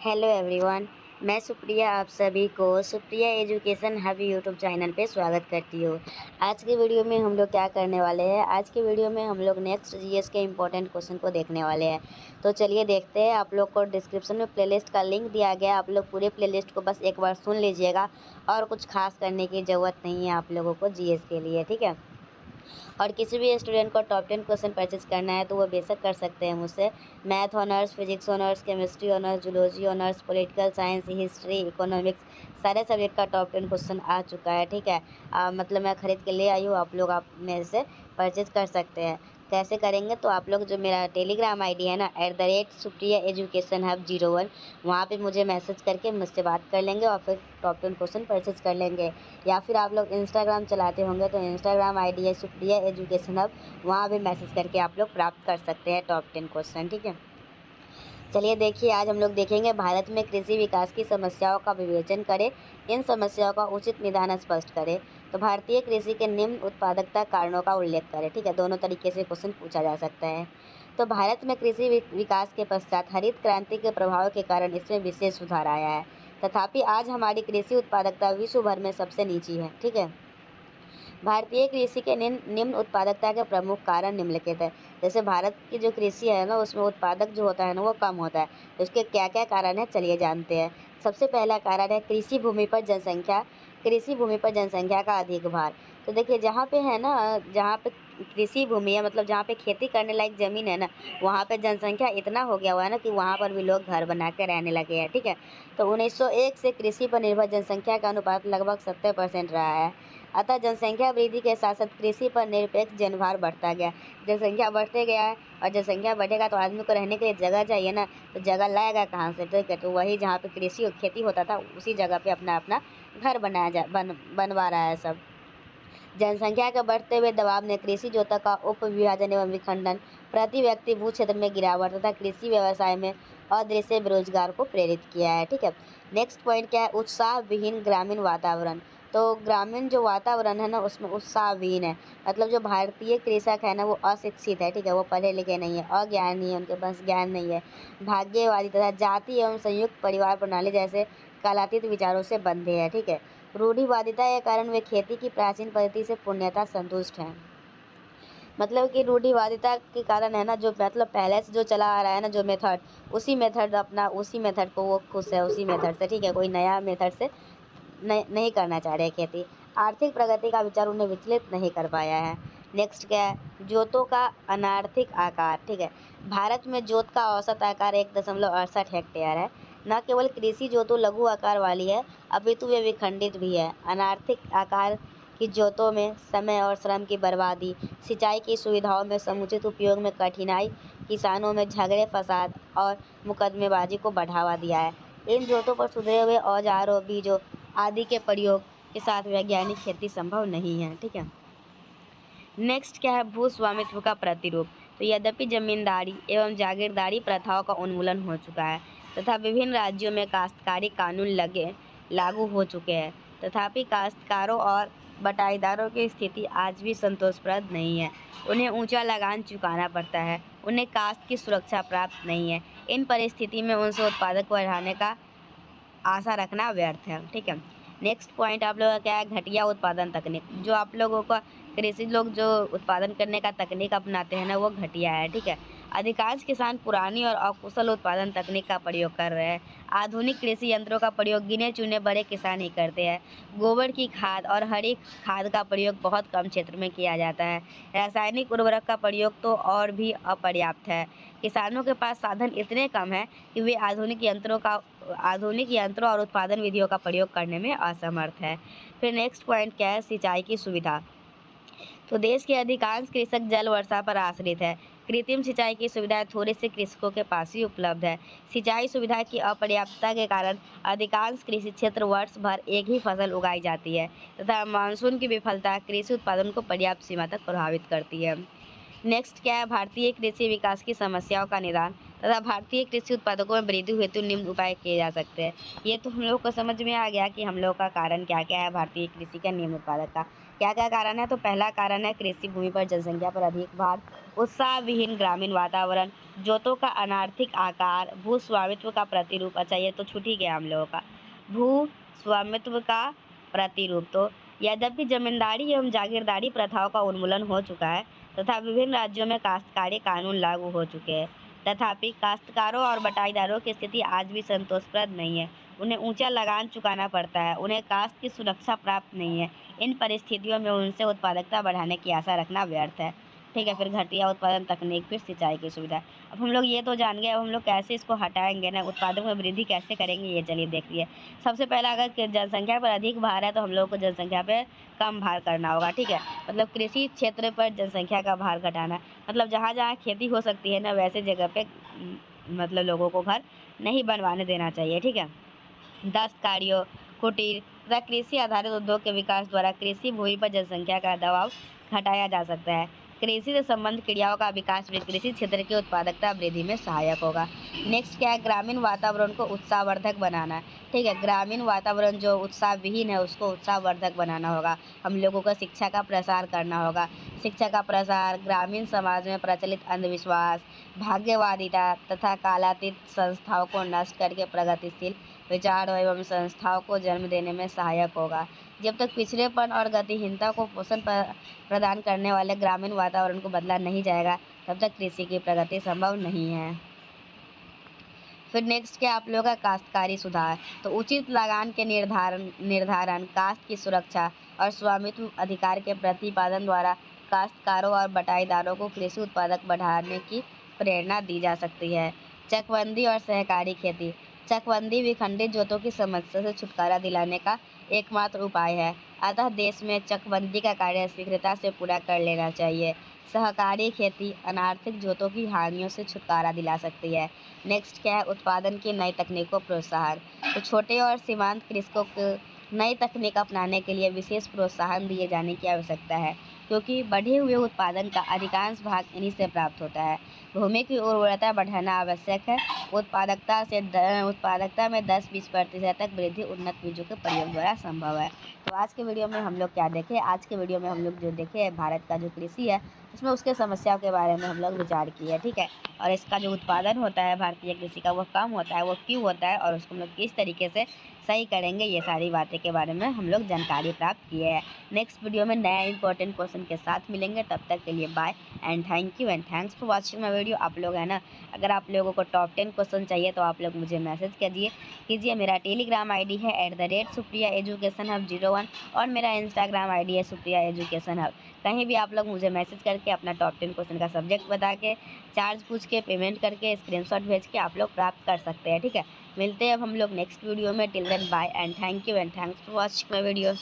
Hello everyone. मैं सुप्रिया आप सभी को Supriya education hub YouTube channel पे स्वागत करती हूँ। आज के वीडियो में हम लोग क्या करने वाले हैं, आज के वीडियो में हम लोग नेक्स्ट जीएस के इम्पोर्टेंट क्वेश्चन को देखने वाले हैं। तो चलिए देखते हैं। आप लोग को डिस्क्रिप्शन में प्लेलिस्ट का लिंक दिया गया, आप लोग पूरे प्लेलिस्ट को बस एक बार सुन लीजिएगा और कुछ खास करने की ज़रूरत नहीं है आप लोगों को जीएस के लिए, ठीक है। और किसी भी स्टूडेंट को टॉप 10 क्वेश्चन परचेज करना है तो वो बेशक कर सकते हैं मुझसे। Math honours, physics honours, chemistry honours, zoology honours, political science, history, economics, सारे सब्जेक्ट का टॉप 10 क्वेश्चन आ चुका है, ठीक है। मतलब मैं ख़रीद के ले आई हूँ, आप लोग आप मेरे से परचेज कर सकते हैं। कैसे करेंगे, तो आप लोग जो मेरा टेलीग्राम आईडी है ना @सुप्रिया एजुकेशन हब 01, वहाँ पे मुझे मैसेज करके मुझसे बात कर लेंगे और फिर टॉप 10 क्वेश्चन परचेज कर लेंगे। या फिर आप लोग इंस्टाग्राम चलाते होंगे तो इंस्टाग्राम आईडी है सुप्रिया एजुकेशन हब, वहाँ भी मैसेज करके आप लोग प्राप्त कर सकते हैं टॉप 10 क्वेश्चन, ठीक है। चलिए देखिए, आज हम लोग देखेंगे भारत में कृषि विकास की समस्याओं का विवेचन करें, इन समस्याओं का उचित निदान स्पष्ट करें। तो भारतीय कृषि के निम्न उत्पादकता कारणों का उल्लेख करें, ठीक है। दोनों तरीके से क्वेश्चन पूछा जा सकता है। तो भारत में कृषि विकास के पश्चात हरित क्रांति के प्रभाव के कारण इसमें विशेष सुधार आया है। तथापि आज हमारी कृषि उत्पादकता विश्व भर में सबसे नीची है, ठीक है। भारतीय कृषि के निम्न उत्पादकता के प्रमुख कारण निम्नलिखित है। जैसे भारत की जो कृषि है ना, उसमें उत्पादक जो होता है ना वो कम होता है। तो उसके क्या क्या कारण है, चलिए जानते हैं। सबसे पहला कारण है कृषि भूमि पर जनसंख्या। कृषि भूमि पर जनसंख्या का अधिक भार। तो देखिए, जहाँ पे है ना, जहाँ पे कृषि भूमि है, मतलब जहाँ पे खेती करने लायक ज़मीन है ना, वहाँ पे जनसंख्या इतना हो गया हुआ है ना कि वहाँ पर भी लोग घर बना के रहने लगे हैं, ठीक है। तो 1901 से कृषि पर निर्भर जनसंख्या का अनुपात लगभग 70% रहा है। अतः जनसंख्या वृद्धि के साथ साथ कृषि पर निरपेक्ष जनभार बढ़ता गया। जनसंख्या बढ़ते गया है और जनसंख्या बढ़ेगा तो आदमी को रहने के लिए जगह चाहिए ना, तो जगह लाएगा कहाँ से, ठीक है। तो वही जहाँ पे कृषि और खेती होता था उसी जगह पे अपना अपना घर बनवा रहा है सब। जनसंख्या के बढ़ते हुए दबाव ने कृषि जोतों का उपविभाजन एवं विखंडन, प्रति व्यक्ति भू क्षेत्र में गिरावट तथा कृषि व्यवसाय में अदृश्य बेरोजगार को प्रेरित किया है, ठीक है। नेक्स्ट पॉइंट क्या है, उत्साह विहीन ग्रामीण वातावरण। तो ग्रामीण जो वातावरण है ना, उसमें उत्साह विहीन है। मतलब जो भारतीय कृषक है ना वो अशिक्षित है, ठीक है। वो पढ़े लिखे नहीं है, अज्ञानी है, उनके पास ज्ञान नहीं है, भाग्यवादी तथा जाति एवं संयुक्त परिवार प्रणाली जैसे कालातीत विचारों से बंधे हैं, ठीक है। रूढ़िवादिता के कारण वे खेती की प्राचीन पद्धति से पूर्णतः संतुष्ट हैं। मतलब कि रूढ़िवादिता के कारण है ना, जो मतलब पहले से जो चला आ रहा है ना, जो मेथड, उसी मेथड को वो खुश है, उसी मेथड से, ठीक है। कोई नया मेथड से नहीं करना चाह रहे खेती। आर्थिक प्रगति का विचार उन्हें विचलित नहीं कर पाया है। नेक्स्ट क्या है, जोतों का अनार्थिक आकार, ठीक है। भारत में जोत का औसत आकार 1.68 हेक्टेयर है। न केवल कृषि जोतों लघु आकार वाली है, अपितु वे विखंडित भी है। अनार्थिक आकार की जोतों में समय और श्रम की बर्बादी, सिंचाई की सुविधाओं में समुचित उपयोग में कठिनाई, किसानों में झगड़े फसाद और मुकदमेबाजी को बढ़ावा दिया है। इन जोतों पर सुधरे हुए औजारों, बीजों आदि के प्रयोग के साथ वैज्ञानिक खेती संभव नहीं है, ठीक है। नेक्स्ट क्या है, भू स्वामित्व का प्रतिरूप। तो यद्यपि जमींदारी एवं जागीरदारी प्रथाओं का उन्मूलन हो चुका है तथा विभिन्न राज्यों में काश्तकारी कानून लागू हो चुके हैं, तथापि काश्तकारों और बटाईदारों की स्थिति आज भी संतोषप्रद नहीं है। उन्हें ऊंचा लगान चुकाना पड़ता है, उन्हें काश्त की सुरक्षा प्राप्त नहीं है। इन परिस्थिति में उनसे उत्पादक बढ़ाने का आशा रखना व्यर्थ है, ठीक है। नेक्स्ट पॉइंट आप लोगों का क्या है, घटिया उत्पादन तकनीक। जो आप लोगों का कृषि लोग जो उत्पादन करने का तकनीक अपनाते हैं ना, वो घटिया है, ठीक है। अधिकांश किसान पुरानी और अकुशल उत्पादन तकनीक का प्रयोग कर रहे हैं। आधुनिक कृषि यंत्रों का प्रयोग गिने चुने बड़े किसान ही करते हैं। गोबर की खाद और हरी खाद का प्रयोग बहुत कम क्षेत्र में किया जाता है। रासायनिक उर्वरक का प्रयोग तो और भी अपर्याप्त है। किसानों के पास साधन इतने कम हैं कि वे आधुनिक यंत्रों और उत्पादन विधियों का प्रयोग करने में असमर्थ है। फिर नेक्स्ट पॉइंट क्या है, सिंचाई की सुविधा। तो देश के अधिकांश कृषक जल वर्षा पर आश्रित है। कृत्रिम सिंचाई की सुविधाएं थोड़े से कृषकों के पास ही उपलब्ध है। सिंचाई सुविधा की अपर्याप्तता के कारण अधिकांश कृषि क्षेत्र वर्ष भर एक ही फसल उगाई जाती है तथा मानसून की विफलता कृषि उत्पादन को पर्याप्त सीमा तक प्रभावित करती है। नेक्स्ट क्या है, भारतीय कृषि विकास की समस्याओं का निदान तथा भारतीय कृषि उत्पादकों में वृद्धि हेतु निम्न उपाय किए जा सकते हैं। ये तो हम लोग को समझ में आ गया कि हम लोग का कारण क्या क्या है भारतीय कृषि का निम्न उत्पादकता। क्या क्या कारण है? तो पहला कारण है कृषि भूमि पर जनसंख्या पर अधिक भार, उत्साह विहीन ग्रामीण वातावरण, जोतों का अनार्थिक आकार, भू स्वामित्व का प्रतिरूप। अच्छा, ये तो छूट ही गया हम लोगों का, भू स्वामित्व का प्रतिरूप। तो यद्यपि जमींदारी एवं जागीरदारी प्रथाओं का उन्मूलन हो चुका है तथा विभिन्न राज्यों में काश्तकारी कानून लागू हो चुके हैं, तथापि काश्तकारों और बटाईदारों की स्थिति आज भी संतोषप्रद नहीं है। उन्हें ऊंचा लगान चुकाना पड़ता है, उन्हें काश्त की सुरक्षा प्राप्त नहीं है। इन परिस्थितियों में उनसे उत्पादकता बढ़ाने की आशा रखना व्यर्थ है। ठीक है, फिर घटिया उत्पादन तकनीक, फिर सिंचाई की सुविधा। अब हम लोग ये तो जान गए, अब हम लोग कैसे इसको हटाएंगे ना, उत्पादन में वृद्धि कैसे करेंगे, ये चलिए देखिए। सबसे पहला, अगर जनसंख्या पर अधिक भार है तो हम लोग को जनसंख्या पे कम भार करना होगा। ठीक है, मतलब कृषि क्षेत्र पर जनसंख्या का भार घटाना, मतलब जहाँ जहाँ खेती हो सकती है ना, वैसे जगह पे मतलब लोगों को घर नहीं बनवाने देना चाहिए। ठीक है, दस्तकारियों, कुटीर तथा कृषि आधारित उद्योग के विकास द्वारा कृषि भूमि पर जनसंख्या का दबाव घटाया जा सकता है। कृषि से संबंधित क्रियाओं का विकास भी कृषि क्षेत्र की उत्पादकता वृद्धि में सहायक होगा। नेक्स्ट क्या है? ग्रामीण वातावरण को उत्साहवर्धक बनाना। ठीक है, ग्रामीण वातावरण जो उत्साह विहीन है उसको उत्साहवर्धक बनाना होगा। हम लोगों को शिक्षा का प्रसार करना होगा। शिक्षा का प्रसार, ग्रामीण समाज में प्रचलित अंधविश्वास, भाग्यवादिता तथा कालातीत संस्थाओं को नष्ट करके प्रगतिशील विचारों एवं संस्थाओं को जन्म देने में सहायक होगा। जब तक पिछड़ेपन और गतिहीनता को पोषण प्रदान करने वाले ग्रामीण वातावरण को बदला नहीं जाएगा, तब तक कृषि की प्रगति संभव नहीं है। फिर नेक्स्ट क्या आप लोगों का? काश्तकारी सुधार। तो उचित लगान के निर्धारण, काश्त की सुरक्षा और स्वामित्व अधिकार के प्रतिपादन द्वारा काश्तकारों और बटाईदारों को कृषि उत्पादक बढ़ाने की प्रेरणा दी जा सकती है। चकबंदी और सहकारी खेती। चकबंदी विखंडित जोतों की समस्या से छुटकारा दिलाने का एकमात्र उपाय है, अतः देश में चकबंदी का कार्य शीघ्रता से पूरा कर लेना चाहिए। सहकारी खेती अनार्थिक जोतों की हानियों से छुटकारा दिला सकती है। नेक्स्ट क्या है? उत्पादन की नई तकनीकों प्रोत्साहन। तो छोटे और सीमांत कृषकों को नई तकनीक अपनाने के लिए विशेष प्रोत्साहन दिए जाने की आवश्यकता है, क्योंकि बढ़े हुए उत्पादन का अधिकांश भाग इन्हीं से प्राप्त होता है। भूमि की उर्वरता बढ़ाना आवश्यक है। उत्पादकता में 10-20% तक वृद्धि उन्नत बीजों के प्रयोग द्वारा संभव है। तो आज के वीडियो में हम लोग क्या देखे? आज के वीडियो में हम लोग जो देखे भारत का जो कृषि है उसमें उसके समस्याओं के बारे में हम लोग विचार किए। ठीक है, और इसका जो उत्पादन होता है भारतीय कृषि का वो कम होता है, वो क्यों होता है और उसको हम लोग किस तरीके से सही करेंगे, ये सारी बातें के बारे में हम लोग जानकारी प्राप्त किए हैं। नेक्स्ट वीडियो में नया इंपॉर्टेंट क्वेश्चन के साथ मिलेंगे, तब तक के लिए bye and thank you and thanks for watching my video. आप लोग है ना, अगर आप लोगों को टॉप 10 क्वेश्चन चाहिए तो आप लोग मुझे मैसेज कीजिए। मेरा टेलीग्राम आईडी है @सुप्रिया एजुकेशन हब 01 और मेरा इंस्टाग्राम आईडी है सुप्रिया एजुकेशन हब। कहीं भी आप लोग मुझे मैसेज करके अपना टॉप 10 क्वेश्चन का सब्जेक्ट बता के, चार्ज पूछ के, पेमेंट करके, स्क्रीनशॉट भेज के आप लोग प्राप्त कर सकते हैं। ठीक है, मिलते हैं अब हम लोग नेक्स्ट वीडियो में। Till then bye and thank you and thanks for watching my video.